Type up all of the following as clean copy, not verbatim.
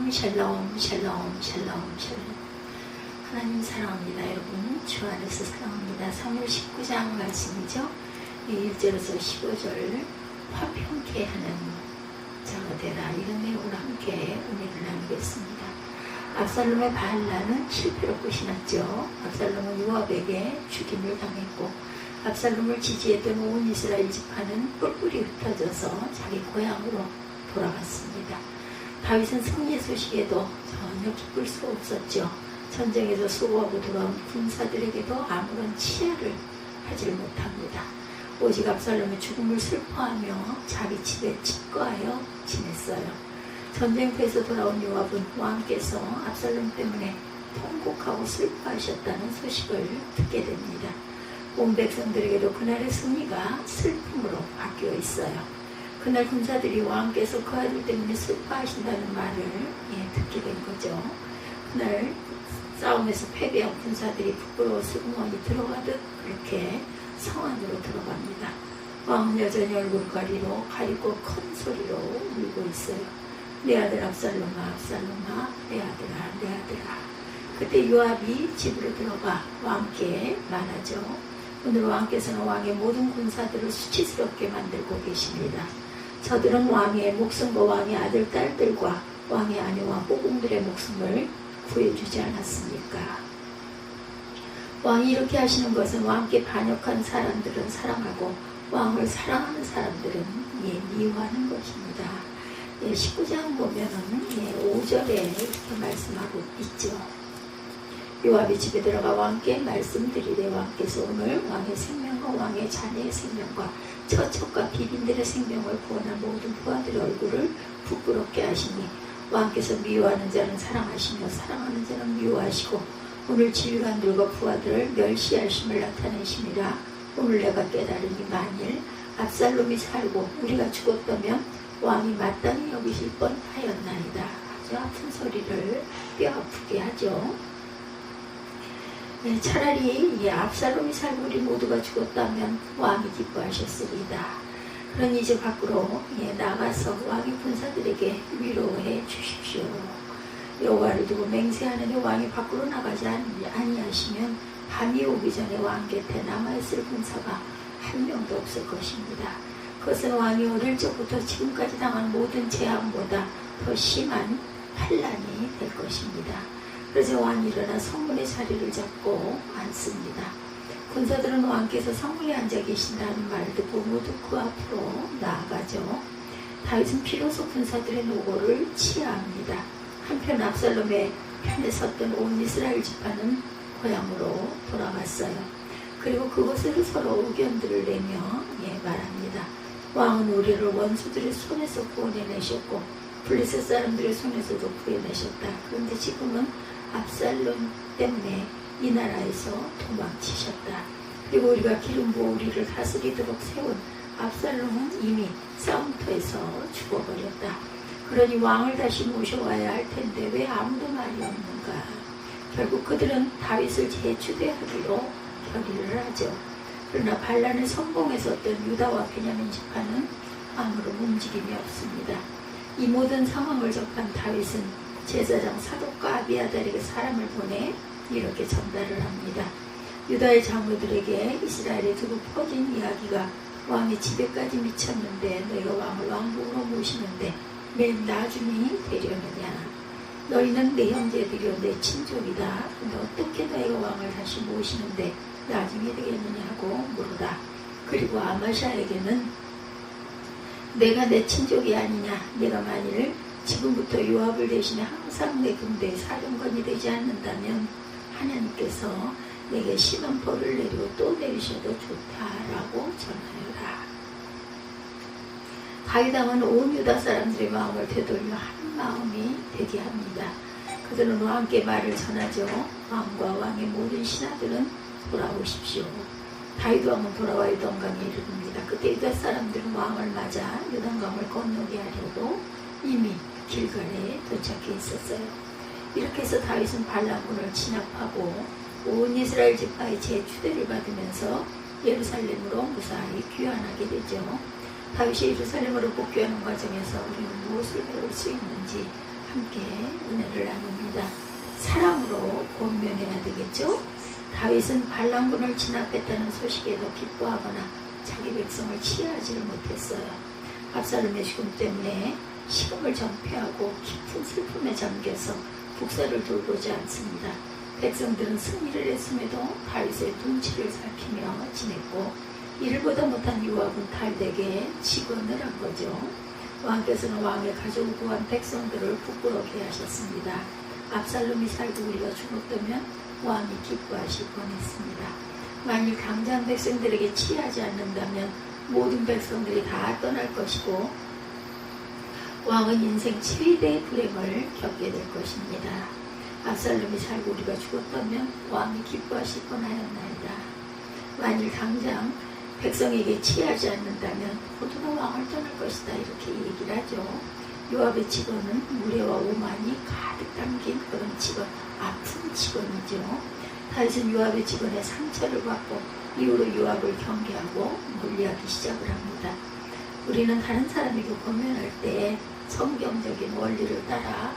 샬롬 샬롬 샬롬 샬롬 샬롬. 하나님 사랑합니다. 여러분 주 안에서 사랑합니다. 사무엘 19장 말씀이죠. 1절에서 15절 화평케 하는 자가 되라. 이런 내용으로 함께 은혜를 나누겠습니다. 압살롬의 반란은 실패로 끝이 났죠. 압살롬은 요압에게 죽임을 당했고 압살롬을 지지했던 온 이스라엘 지파는 뿔뿔이 흩어져서 자기 고향으로 돌아갔습니다. 다윗은 승리 소식에도 전혀 기쁠 수 없었죠. 전쟁에서 수고하고 돌아온 군사들에게도 아무런 치하를 하지 못합니다. 오직 압살롬의 죽음을 슬퍼하며 자기 집에 집거하여 지냈어요. 전쟁터에서 돌아온 요압은 왕께서 압살롬 때문에 통곡하고 슬퍼하셨다는 소식을 듣게 됩니다. 온 백성들에게도 그날의 승리가 슬픔으로 바뀌어 있어요. 그날 군사들이 왕께서 그 아들 때문에 슬퍼하신다는 말을 듣게 된 거죠. 그날 싸움에서 패배한 군사들이 부끄러워 슬그머니 들어가듯 그렇게 성 안으로 들어갑니다. 왕은 여전히 얼굴 가리고 큰 소리로 울고 있어요. 내 아들 압살롬아, 압살롬아, 내 아들아, 내 아들아. 그때 요압이 집으로 들어가 왕께 말하죠. 오늘 왕께서는 왕의 모든 군사들을 수치스럽게 만들고 계십니다. 저들은 왕의 목숨과 왕의 아들, 딸들과 왕의 아내와 호궁들의 목숨을 구해주지 않았습니까? 왕이 이렇게 하시는 것은 왕께 반역한 사람들은 사랑하고 왕을 사랑하는 사람들은 미워하는 것입니다. 19장 보면은 5절에 이렇게 말씀하고 있죠. 요압이 집에 들어가 왕께 말씀드리되 왕께서 오늘 왕의 생명과 왕의 자녀의 생명과 처첩과 비빈들의 생명을 구원한 모든 부하들의 얼굴을 부끄럽게 하시니 왕께서 미워하는 자는 사랑하시며 사랑하는 자는 미워하시고 오늘 지휘관들과 부하들을 멸시하심을 나타내심이라. 오늘 내가 깨달으니 만일 압살롬이 살고 우리가 죽었다면 왕이 마땅히 여기실 뻔하였나이다. 아주 아픈 소리를 뼈 아프게 하죠. 차라리 압살롬이 살고 우리 모두가 죽었다면 왕이 기뻐하셨으리다. 그러니 이제 밖으로 나가서 왕의 군사들에게 위로해 주십시오. 여호와를 두고 맹세하는데 왕이 밖으로 나가지 아니하시면 밤이 오기 전에 왕 곁에 남아있을 군사가 한 명도 없을 것입니다. 그것은 왕이 어릴 적부터 지금까지 당한 모든 재앙보다 더 심한 환난이 될 것입니다. 그래서 왕이 일어나 성문의 자리를 잡고 앉습니다. 군사들은 왕께서 성문에 앉아 계신다는 말을 듣고 모두 그 앞으로 나아가죠. 다윗은 비로소 군사들의 노고를 치하합니다. 한편 압살롬의 편에 섰던 온 이스라엘 지파는 고향으로 돌아갔어요. 그리고 그것을 서로 의견들을 내며 말합니다. 왕은 우리를 원수들의 손에서 구원해내셨고 블레셋 사람들의 손에서도 구해내셨다. 그런데 지금은 압살롬 때문에 이 나라에서 도망치셨다. 그리고 우리가 기름 부어 우리를 다스리도록 세운 압살롬은 이미 싸움터에서 죽어버렸다. 그러니 왕을 다시 모셔와야 할 텐데 왜 아무도 말이 없는가. 결국 그들은 다윗을 재추대하기로 결의를 하죠. 그러나 반란을 성공했었던 유다와 베냐민 지파는 아무런 움직임이 없습니다. 이 모든 상황을 접한 다윗은 제사장 사독과 아비아달에게 사람을 보내 이렇게 전달을 합니다. 유다의 장로들에게 이스라엘에 두고 퍼진 이야기가 왕의 집에까지 미쳤는데 너희가 왕을 왕궁으로 모시는데 맨 나중이 되려느냐. 너희는 내 형제들이요 내 친족이다. 근데 어떻게 너희가 왕을 다시 모시는데 나중에 되겠느냐 하고 물으라. 그리고 아마샤에게는 내가 내 친족이 아니냐. 내가 만일 지금부터 요압을 대신해 항상 내 군대의 사령관이 되지 않는다면 하나님께서 내게 심한 벌을 내리고 또 내리셔도 좋다라고 전하여라. 다윗 왕은 온 유다 사람들의 마음을 되돌려 한 마음이 되게 합니다. 그들은 왕께 말을 전하죠. 왕과 왕의 모든 신하들은 돌아오십시오. 다윗 왕은 돌아와 요단강에 이르릅니다. 그때 유다 사람들은 왕을 맞아 요단강을 건너게 하려고 이미 길갈에 도착해 있었어요. 이렇게 해서 다윗은 반란군을 진압하고 온 이스라엘 지파의 재추대를 받으면서 예루살렘으로 무사히 귀환하게 되죠. 다윗이 예루살렘으로 복귀하는 과정에서 우리는 무엇을 배울 수 있는지 함께 은혜를 나눕니다. 사랑으로 권면해야 되겠죠? 다윗은 반란군을 진압했다는 소식에도 기뻐하거나 자기 백성을 치하지를 못했어요. 압살롬의 죽음 때문에 식음을 전폐하고 깊은 슬픔에 잠겨서 국사를 돌보지 않습니다. 백성들은 승리를 했음에도 다윗의 눈치를 살피며 지냈고 이를 보다 못한 요압은 다윗에게 직언을 한 거죠. 왕께서는 왕의 가족을 구한 백성들을 부끄럽게 하셨습니다. 압살롬이 살고 우리가 죽었다면 왕이 기뻐하실 뻔했습니다. 만일 당장 백성들에게 치하지 않는다면 모든 백성들이 다 떠날 것이고 왕은 인생 최대의 불행을 겪게 될 것입니다. 압살롬이 살고 우리가 죽었다면 왕이 기뻐하실 뻔하였나이다. 만일 당장 백성에게 치하지 않는다면 모두가 왕을 떠날 것이다, 이렇게 얘기를 하죠. 요압의 직언은 무례와 오만이 가득 담긴 그런 직언, 아픈 직언이죠. 다윗은 요압의 직언에 상처를 받고 이후로 요압을 경계하고 멀리하기 시작을 합니다. 우리는 다른 사람에게 권면할 때 성경적인 원리를 따라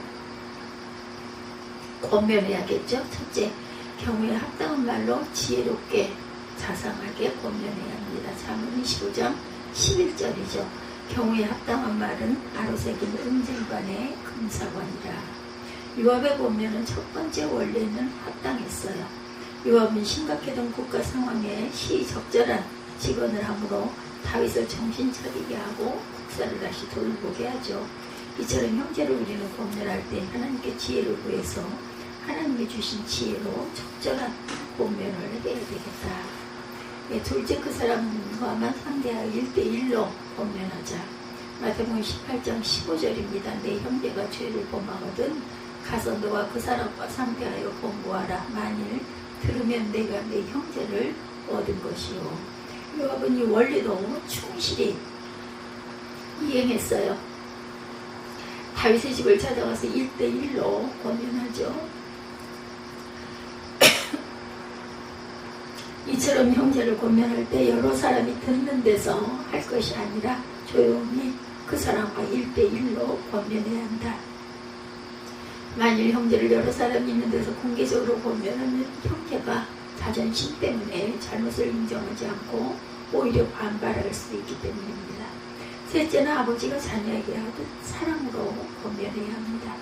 권면해야겠죠. 첫째, 경우에 합당한 말로 지혜롭게 자상하게 권면해야 합니다. 잠언 25장 11절이죠. 경우에 합당한 말은 아로새긴 은쟁반의 금사관이라. 요압의 권면은 첫 번째 원리는 합당했어요. 요압은 심각했던 국가 상황에 시적절한 직언을 하므로 다윗을 정신 차리게 하고 국사를 다시 돌보게 하죠. 이처럼 형제를 우리는 권면할 때 하나님께 지혜를 구해서 하나님이 주신 지혜로 적절한 권면을 해야 되겠다. 둘째, 그 사람과만 상대하여 1대1로 권면하자. 마태복음 18장 15절입니다. 내 형제가 죄를 범하거든 가서 너와 그 사람과 상대하여 권고하라. 만일 들으면 내가 내 형제를 얻은 것이요. 요압은 이 원리도 충실히 이행했어요. 다윗의 집을 찾아가서 1대1로 권면하죠. 이처럼 형제를 권면할 때 여러 사람이 듣는 데서 할 것이 아니라 조용히 그 사람과 1대1로 권면해야 한다. 만일 형제를 여러 사람이 있는 데서 공개적으로 권면하면 형제가 자존심 때문에 잘못을 인정하지 않고 오히려 반발할 수 있기 때문입니다. 셋째는 아버지가 자녀에게 하듯 사랑으로 권면해야 합니다.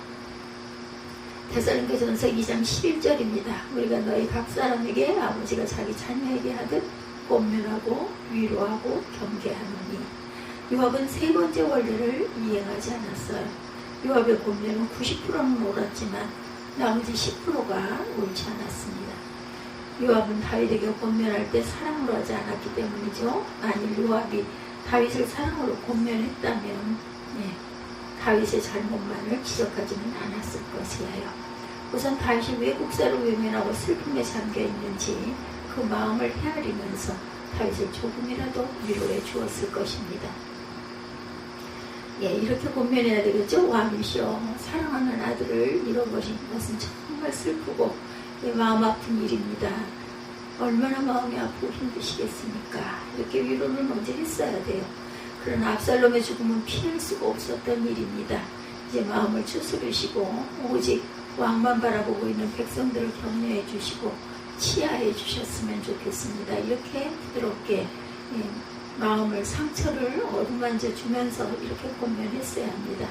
데살로니가전서 2장 11절입니다. 우리가 너희 각 사람에게 아버지가 자기 자녀에게 하듯 권면하고 위로하고 경계하노니. 요압은 세 번째 원리를 이행하지 않았어요. 요압의 권면은 90%는 옳았지만 나머지 10%가 옳지 않았습니다. 요압은 다윗에게 권면할 때 사랑으로 하지 않았기 때문이죠. 만일 요압이 다윗을 사랑으로 권면했다면 다윗의 잘못만을 지적하지는 않았을 것이에요. 우선 다윗이 왜 국사를 외면하고 슬픔에 잠겨있는지 그 마음을 헤아리면서 다윗을 조금이라도 위로해 주었을 것입니다. 이렇게 권면해야 되겠죠. 왕이시여, 사랑하는 아들을 잃어버린 것은 정말 슬프고 마음 아픈 일입니다. 얼마나 마음이 아프고 힘드시겠습니까? 이렇게 위로를 먼저 했어야 돼요. 그러나 압살롬의 죽음은 피할 수가 없었던 일입니다. 이제 마음을 추스르시고 오직 왕만 바라보고 있는 백성들을 격려해 주시고 치하해 주셨으면 좋겠습니다. 이렇게 부드럽게 마음을 상처를 어루만져 주면서 이렇게 권면했어야 합니다.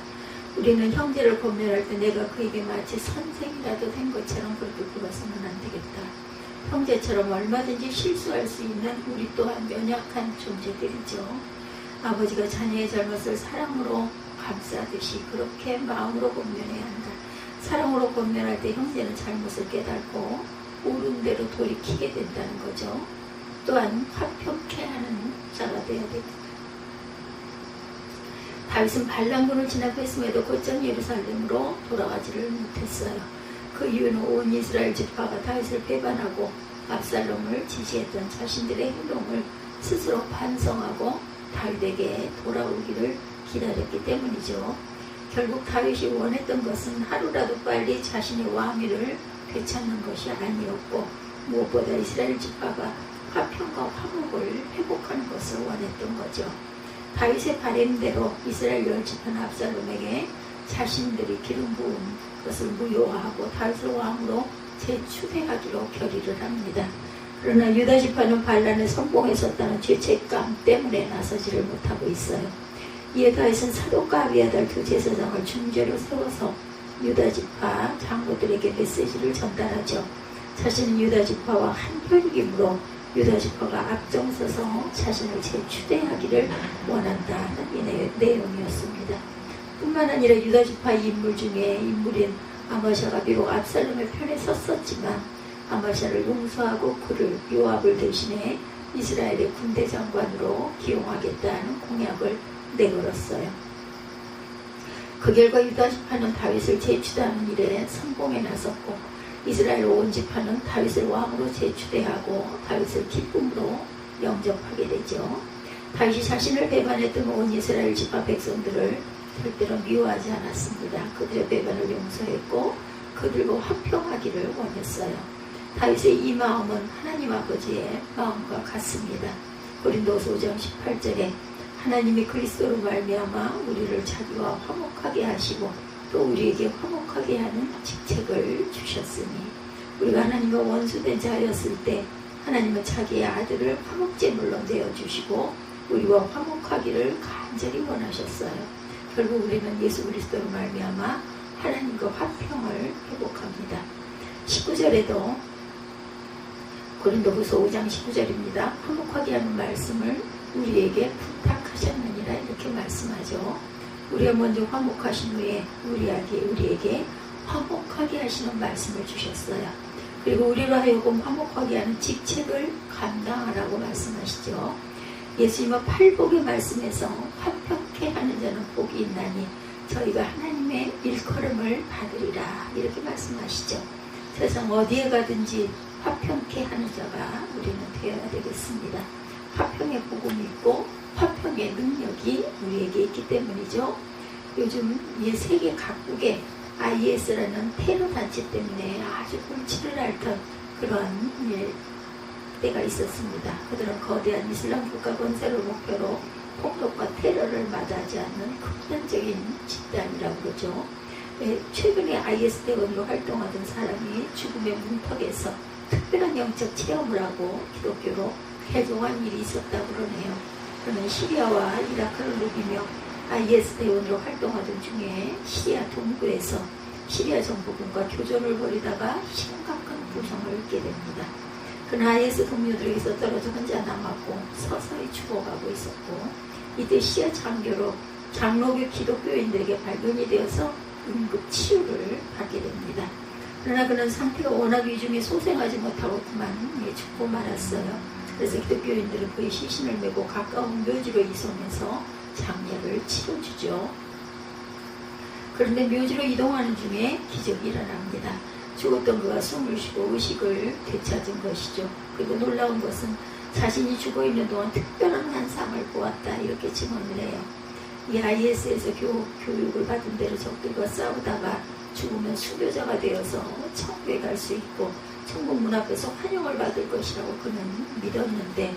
우리는 형제를 권면할 때 내가 그에게 마치 선생이라도 된 것처럼 그렇게 굴어서는 안 되겠다. 형제처럼 얼마든지 실수할 수 있는 우리 또한 연약한 존재들이죠. 아버지가 자녀의 잘못을 사랑으로 감싸듯이 그렇게 마음으로 권면해야 한다. 사랑으로 권면할 때 형제는 잘못을 깨닫고 옳은 대로 돌이키게 된다는 거죠. 또한 화평케 하는 자가 되어야 됩니다. 다윗은 반란군을 진압했음에도 곧장 예루살렘으로 돌아가지를 못했어요. 그 이유는 온 이스라엘 지파가 다윗을 배반하고 압살롬을 지지했던 자신들의 행동을 스스로 반성하고 다윗에게 돌아오기를 기다렸기 때문이죠. 결국 다윗이 원했던 것은 하루라도 빨리 자신의 왕위를 되찾는 것이 아니었고 무엇보다 이스라엘 지파가 화평과 화목을 회복하는 것을 원했던 거죠. 다윗의 바램대로 이스라엘 10지파는 압살롬에게 자신들이 기름 부은 것을 무효화하고 다윗을 왕으로 재추대하기로 결의를 합니다. 그러나 유다 지파는 반란에 선봉했었다는 죄책감 때문에 나서지를 못하고 있어요. 이에 다윗은 사독과 아비아달 두 제사장을 중재로 세워서 유다 지파 장로들에게 메시지를 전달하죠. 자신은 유다 지파와 한 혈육이므로 유다 지파가 앞장서서 자신을 재추대하기를 원한다는 이 내용이었습니다. 뿐만 아니라 유다 지파 인물 중에 인물인 아마샤가 비록 압살롬의 편에 섰었지만 아마샤를 용서하고 그를 요압을 대신해 이스라엘의 군대 장관으로 기용하겠다는 공약을 내걸었어요. 그 결과 유다 지파는 다윗을 재추대하는 일에 성공에 나섰고 이스라엘 온 지파는 다윗을 왕으로 재추대하고 다윗을 기쁨으로 영접하게 되죠. 다윗이 자신을 배반했던 온 이스라엘 지파 백성들을 절대로 미워하지 않았습니다. 그들의 배반을 용서했고 그들과 화평하기를 원했어요. 다윗의 이 마음은 하나님 아버지의 마음과 같습니다. 고린도서 5장 18절에 하나님이 그리스도로 말미암아 우리를 자기와 화목하게 하시고 또 우리에게 화목하게 하는 직책을 주셨으니 우리가 하나님과 원수된 자였을 때 하나님은 자기의 아들을 화목제물로 내어주시고 우리와 화목하기를 간절히 원하셨어요. 결국 우리는 예수 그리스도로 말미암아 하나님과 화평을 회복합니다. 19절에도 고린도후서 5장 19절입니다. 화목하게 하는 말씀을 우리에게 부탁하셨느니라 이렇게 말씀하죠. 우리가 먼저 화목하신 후에 우리에게 화목하게 하시는 말씀을 주셨어요. 그리고 우리로 하여금 화목하게 하는 직책을 감당하라고 말씀하시죠. 예수님은 팔복의 말씀에서 화평케 하는 자는 복이 있나니 저희가 하나님의 일컬음을 받으리라 이렇게 말씀하시죠. 세상 어디에 가든지 화평케 하는 자가 우리는 되어야 되겠습니다. 화평의 복음이 있고 화평의 능력이 우리에게 있기 때문이죠. 요즘 세계 각국에 IS라는 테러 단체 때문에 아주 골치를 앓던 그런 때가 있었습니다. 그들은 거대한 이슬람 국가 건설을 목표로 폭력과 테러를 마다하지 않는 극단적인 집단이라고 그러죠. 최근에 IS 대원으로 활동하던 사람이 죽음의 문턱에서 특별한 영적 체험을 하고 기독교로 개종한 일이 있었다고 그러네요. 그는 시리아와 이라크를 누비며 IS 대원으로 활동하던 중에 시리아 동부에서 시리아 정부군과 교전을 벌이다가 심각한 부상을 입게 됩니다. 그는 IS 동료들에게서 떨어져 혼자 남았고 서서히 죽어가고 있었고 이때 시리아 장로교 기독교인들에게 발견이 되어서 응급 치유를 받게 됩니다. 그러나 그는 상태가 워낙 위중해 소생하지 못하고 그만 죽고 말았어요. 그래서 기독교인들은 그의 시신을 메고 가까운 묘지로 이송해서 장례를 치러주죠. 그런데 묘지로 이동하는 중에 기적이 일어납니다. 죽었던 그가 숨을 쉬고 의식을 되찾은 것이죠. 그리고 놀라운 것은 자신이 죽어있는 동안 특별한 환상을 보았다 이렇게 증언을 해요. 이 IS에서 교육을 받은 대로 적들과 싸우다가 죽으면 수교자가 되어서 천국에 갈 수 있고 천국 문 앞에서 환영을 받을 것이라고 그는 믿었는데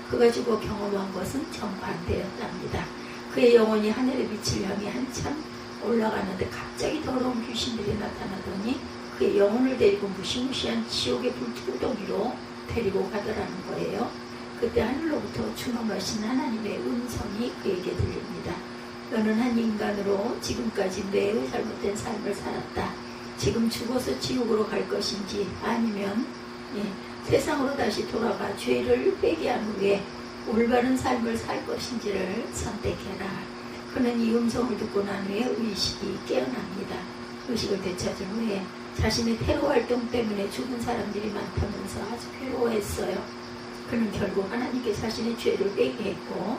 그가 죽어 경험한 것은 정반대였답니다. 그의 영혼이 하늘의 빛을 향해 한참 올라가는데 갑자기 더러운 귀신들이 나타나더니 그의 영혼을 데리고 무시무시한 지옥의 불구덩이로 데리고 가더라는 거예요. 그때 하늘로부터 준엄하신 하나님의 음성이 그에게 들립니다. 너는 한 인간으로 지금까지 매우 잘못된 삶을 살았다. 지금 죽어서 지옥으로 갈 것인지 아니면 세상으로 다시 돌아가 죄를 회개한 후에 올바른 삶을 살 것인지를 선택해라. 그는 이 음성을 듣고 난 후에 의식이 깨어납니다. 의식을 되찾은 후에 자신의 테러 활동 때문에 죽은 사람들이 많다면서 아주 괴로워했어요. 그는 결국 하나님께 자신의 죄를 회개했고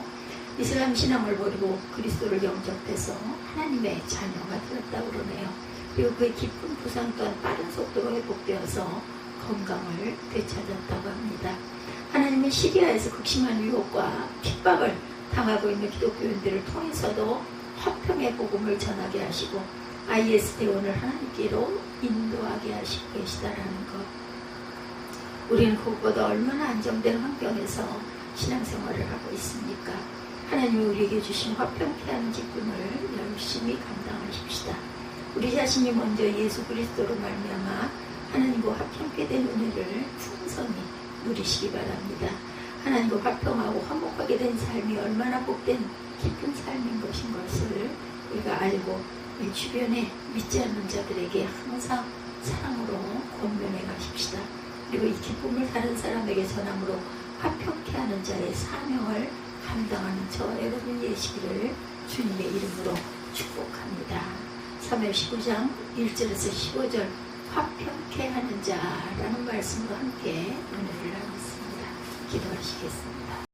이슬람 신앙을 버리고 그리스도를 영접해서 하나님의 자녀가 되었다고 그러네요. 그리고 그의 깊은 부상 또한 빠른 속도로 회복되어서 건강을 되찾았다고 합니다. 하나님은 시리아에서 극심한 유혹과 핍박을 당하고 있는 기독교인들을 통해서도 화평의 복음을 전하게 하시고 IS 대원을 하나님께로 인도하게 하시고 계시다라는 것. 우리는 그것보다 얼마나 안정된 환경에서 신앙생활을 하고 있습니까? 하나님이 우리에게 주신 화평케 하는 직분을 열심히 감당하십시다. 우리 자신이 먼저 예수 그리스도로 말미암아 하나님과 화평케 된 은혜를 풍성히 누리시기 바랍니다. 하나님과 화평하고 화목하게 된 삶이 얼마나 복된 기쁜 삶인 것을 우리가 알고 우리 주변에 믿지 않는 자들에게 항상 사랑으로 권면해 가십시다. 그리고 이 기쁨을 다른 사람에게 전함으로 화평케 하는 자의 사명을 감당하는 저 여러분 되시기를 주님의 이름으로 축복합니다. 사무엘 15장 1절에서 15절 화평케 하는 자라는 말씀과 함께 은혜를 나눴습니다. 기도하시겠습니다.